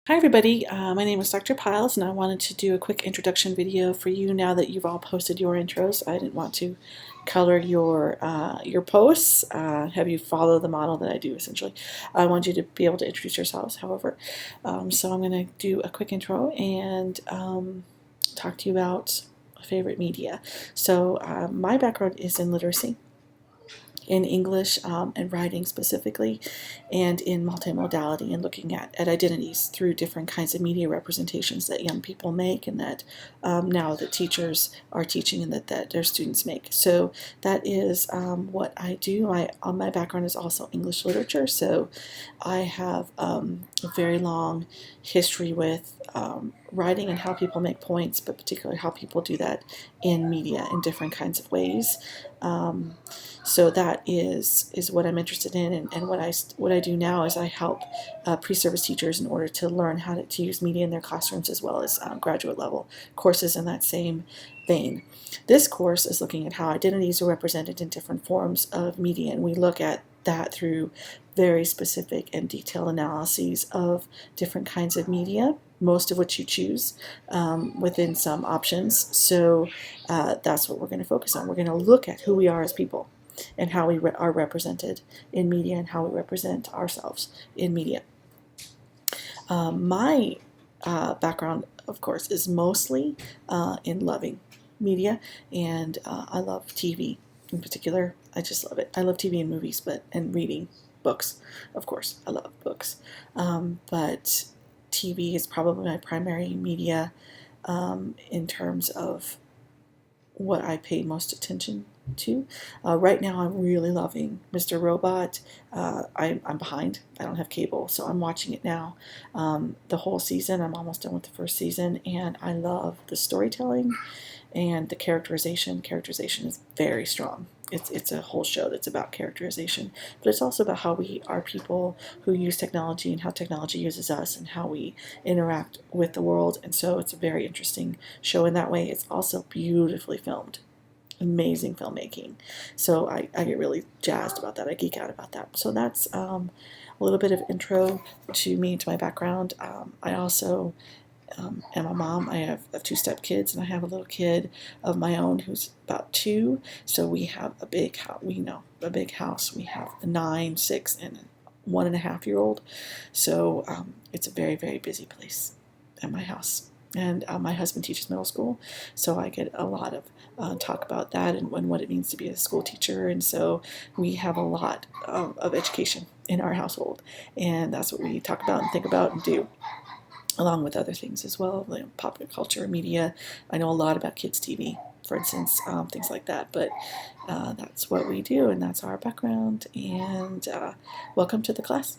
Hi everybody, my name is Dr. Piles and I wanted to do a quick introduction video for you now that you've all posted your intros. I didn't want to color your posts, have you follow the model that I do essentially. I want you to be able to introduce yourselves, however. So I'm going to do a quick intro and talk to you about favorite media. So my background is in literacy, in English and writing specifically, and in multimodality and looking at identities through different kinds of media representations that young people make and that now that teachers are teaching and that their students make. So that is what I do. My background is also English literature, so I have a very long history with writing and how people make points, but particularly how people do that in media in different kinds of ways. So that is what I'm interested in, and what I do now is I help pre-service teachers in order to learn how to use media in their classrooms, as well as graduate level courses in that same vein. This course is looking at how identities are represented in different forms of media, and we look at that through very specific and detailed analyses of different kinds of media, most of which you choose within some options. So that's what we're going to focus on. We're going to look at who we are as people and how we are represented in media and how we represent ourselves in media. My background, of course, is mostly in loving media, and I love TV in particular. I just love it. I love TV and movies, and reading books, of course. I love books, but TV is probably my primary media in terms of what I pay most attention to. Right now I'm really loving Mr. Robot. I'm behind. I don't have cable, so I'm watching it now. The whole season, I'm almost done with the first season, and I love the storytelling and the characterization. Characterization is very strong. It's a whole show that's about characterization, but it's also about how we are people who use technology and how technology uses us and how we interact with the world. And so it's a very interesting show in that way. It's also beautifully filmed. Amazing filmmaking. So I get really jazzed about that. I geek out about that. So that's a little bit of intro to me, to my background. I also am a mom. I have two stepkids, and I have a little kid of my own who's about 2. So we have a big house. A big house. We have a 9, 6, and 1.5-year-old. So it's a very, very busy place at my house. And my husband teaches middle school, so I get a lot of talk about that and what it means to be a school teacher. And so we have a lot of education in our household, and that's what we talk about and think about and do, along with other things as well, like popular culture, media. I know a lot about kids' TV, for instance, things like that. But that's what we do, and that's our background. And welcome to the class.